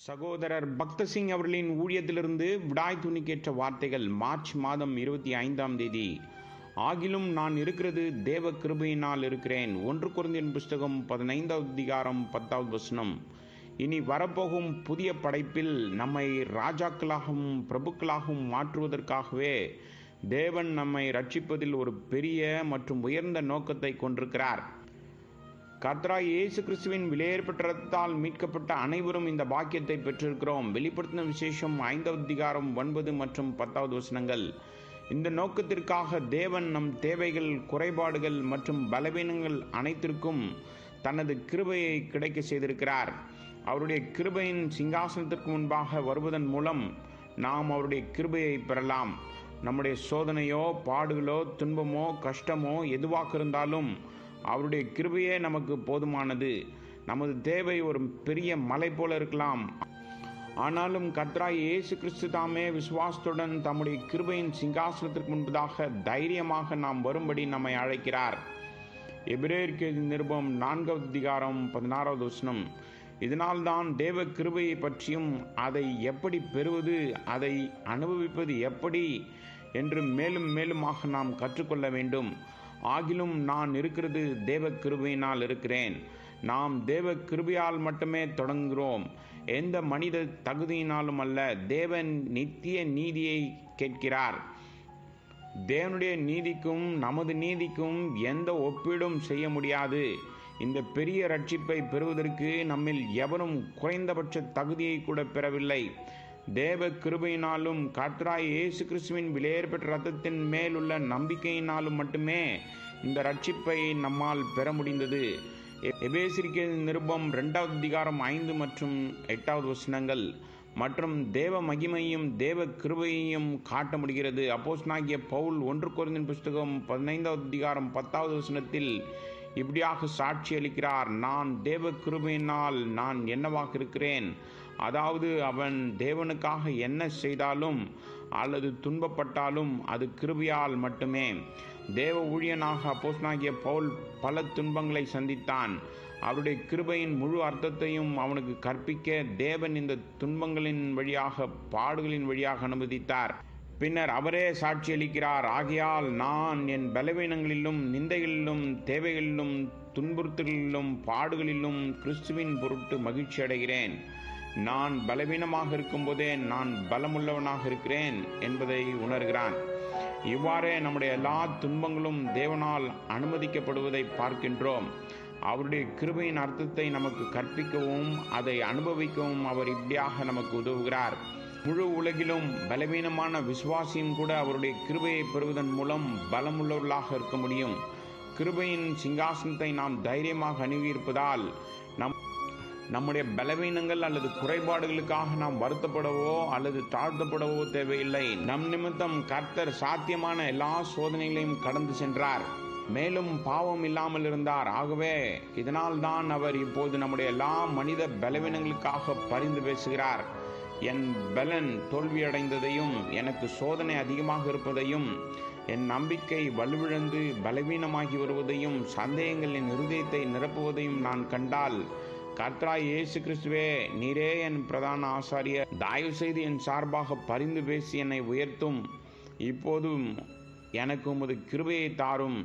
சகோதரர் பக்தசிங் அவர்களின் ஊழியத்திலிருந்து விடாய் துணிக்கேற்ற வார்த்தைகள் மார்ச் மாதம் 25ஆம் தேதி. ஆகிலும் நான் இருக்கிறது தேவ கிருபையினால் இருக்கிறேன். 1 கொரிந்தியர் புஸ்தகம் 15வது அதிகாரம் 10வது வசனம். இனி வரப்போகும் புதிய படைப்பில் நம்மை ராஜாக்களாகவும் பிரபுக்களாகவும் மாற்றுவதற்காகவே தேவன் நம்மை ரட்சிப்பதில் ஒரு பெரிய மற்றும் உயர்ந்த நோக்கத்தை கொண்டிருக்கிறார். கர்த்தராகிய இயேசு கிறிஸ்துவின் விலையேறப்பட்ட இரத்தத்தால் மீட்கப்பட்ட அனைவரும் இந்த பாக்கியத்தை பெற்றிருக்கிறோம். வெளிப்படுத்தின விசேஷம் 5வது அதிகாரம் 9 மற்றும் 10வது வசனங்கள். இந்த நோக்கத்திற்காக தேவன் நம் தேவைகள், குறைபாடுகள் மற்றும் பலவீனங்கள் அனைத்திற்கும் தனது கிருபையை கிடைக்க செய்திருக்கிறார். அவருடைய கிருபையின் சிங்காசனத்திற்கு முன்பாக வருவதன் மூலம் நாம் அவருடைய கிருபையை பெறலாம். நம்முடைய சோதனையோ, பாடுகளோ, துன்பமோ, கஷ்டமோ எதுவாக இருந்தாலும் அவருடைய கிருபையே நமக்கு போதுமானது. நமது தேவை ஒரு பெரிய மலை போல இருக்கலாம். ஆனாலும் கர்த்தராகிய இயேசு கிறிஸ்து தாமே விசுவாசத்துடன் தம்முடைய கிருபையின் சிங்காசனத்திற்கு முன்பதாக தைரியமாக நாம் வரும்படி நம்மை அழைக்கிறார். எபிரேயருக்கு நிருபம் 4வது அதிகாரம் 16வது வசனம். இதனால்தான் தேவ கிருபையை பற்றியும் அதை எப்படி பெறுவது, அதை அனுபவிப்பது எப்படி என்று மேலும் மேலுமாக நாம் கற்றுக்கொள்ள வேண்டும். ஆகிலும் நான் இருக்கிறது தேவ கிருபையினால் இருக்கிறேன். நாம் தேவ கிருபையால் மட்டுமே தொடங்குகிறோம், எந்த மனித தகுதியினாலும் அல்ல. தேவன் நித்திய நீதியை கேட்கிறார். தேவனுடைய நீதிக்கும் நமது நீதிக்கும் எந்த ஒப்பீடும் செய்ய முடியாது. இந்த பெரிய ரட்சிப்பை பெறுவதற்கு நம்மில் எவரும் குறைந்தபட்ச தகுதியை கூட பெறவில்லை. தேவ கிருபையினாலும் கர்த்தராகிய இயேசு கிறிஸ்துவின் விலையேறப்பட்ட இரத்தத்தின் மேல் உள்ள நம்பிக்கையினாலும் மட்டுமே இந்த ரட்சிப்பை நம்மால் பெற முடிந்தது. எபேசியருக்கு நிருபம் 2வது அதிகாரம் 5 மற்றும் 8வது வசனங்கள். மற்றும் தேவ மகிமையும் தேவ கிருபையையும் காட்ட முடிகிறது. அப்போஸ்தலனாகிய பவுல் 1 கொரிந்தியர் புஸ்தகம் 15வது அதிகாரம் 10வது வசனத்தில் இப்படியாக சாட்சி அளிக்கிறார். நான் தேவ கிருபையினால் நான் என்னவாக இருக்கிறேன், அதாவது அவன் தேவனுக்காக என்ன செய்தாலும் அல்லது துன்பப்பட்டாலும் அது கிருபையால் மட்டுமே. தேவ ஊழியனாக அப்போஸ்தலனாகிய பவுல் பல துன்பங்களை சந்தித்தான். அவருடைய கிருபையின் முழு அர்த்தத்தையும் அவனுக்கு கற்பிக்க தேவன் இந்த துன்பங்களின் வழியாக, பாடுகளின் வழியாக அனுமதித்தார். பின்னர் அவரே சாட்சியளிக்கிறார். ஆகையால் நான் என் பலவீனங்களிலும், நிந்தைகளிலும், தேவைகளிலும், துன்புறுத்தலிலும், பாடுகளிலும் கிறிஸ்துவின் பொருட்டு மகிழ்ச்சி அடைகிறேன். நான் பலவீனமாக இருக்கும்போதே நான் பலமுள்ளவனாக இருக்கிறேன் என்பதை உணர்கிறான். இவ்வாறே நம்முடைய எல்லா துன்பங்களும் தேவனால் அனுமதிக்கப்படுவதை பார்க்கின்றோம். அவருடைய கிருபையின் அர்த்தத்தை நமக்கு கற்பிக்கவும் அதை அனுபவிக்கவும் அவர் இப்படியாக நமக்கு உதவுகிறார். முழு உலகிலும் பலவீனமான விசுவாசியும் கூட அவருடைய கிருபையை பெறுவதன் மூலம் பலமுள்ளவர்களாக இருக்க முடியும். கிருபையின் சிங்காசனத்தை நாம் தைரியமாக அணுகியிருப்பதால் நம்முடைய பலவீனங்கள் அல்லது குறைபாடுகளுக்காக நாம் வருத்தப்படவோ அல்லது தாழ்த்தப்படவோ தேவையில்லை. நம் நிமித்தம் கர்த்தர் சாத்தியமான எல்லா சோதனைகளையும் கடந்து சென்றார், மேலும் பாவம் இல்லாமல் இருந்தார். ஆகவே இதனால் தான் அவர் இப்போது நம்முடைய எல்லா மனித பலவீனங்களுக்காக பரிந்து பேசுகிறார். என் பலன் தோல்வியடைந்ததையும், எனக்கு சோதனை அதிகமாக இருப்பதையும், என் நம்பிக்கை வலுவிழந்து பலவீனமாகி வருவதையும், சந்தேகங்கள் என் இருதயத்தை நிரப்புவதையும் நான் கண்டால், கர்த்தராகிய இயேசு கிறிஸ்துவே, நீரே என் பிரதான ஆசாரியர், தயவு செய்து என் சார்பாக பரிந்து பேசி என்னை உயர்த்தும். இப்போதும் எனக்கு உமது கிருபையை தாரும்.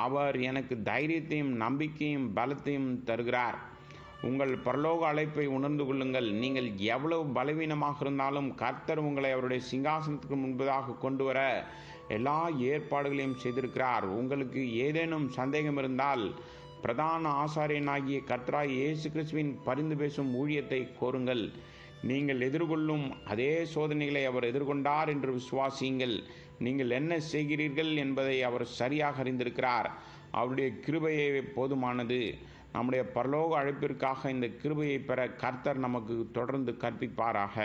அவர் எனக்கு தைரியத்தையும் நம்பிக்கையும் பலத்தையும் தருகிறார். உங்கள் பரலோக அழைப்பை உணர்ந்து கொள்ளுங்கள். நீங்கள் எவ்வளவு பலவீனமாக இருந்தாலும் கர்த்தர் உங்களை அவருடைய சிங்காசனத்துக்கு முன்பதாக கொண்டு வர எல்லா ஏற்பாடுகளையும் செய்திருக்கிறார். உங்களுக்கு ஏதேனும் சந்தேகம் இருந்தால் பிரதான ஆசாரியனாகிய கர்த்தராகிய இயேசு கிறிஸ்துவின் பரிந்து பேசும் ஊழியத்தை கோருங்கள். நீங்கள் எதிர்கொள்ளும் அதே சோதனைகளை அவர் எதிர்கொண்டார் என்று விசுவாசியுங்கள். நீங்கள் என்ன செய்கிறீர்கள் என்பதை அவர் சரியாக அறிந்திருக்கிறார். அவருடைய கிருபையே போதுமானது. நம்முடைய பரலோக அழைப்பிற்காக இந்த கிருபையை பெற கர்த்தர் நமக்கு தொடர்ந்து கற்பிப்பாராக.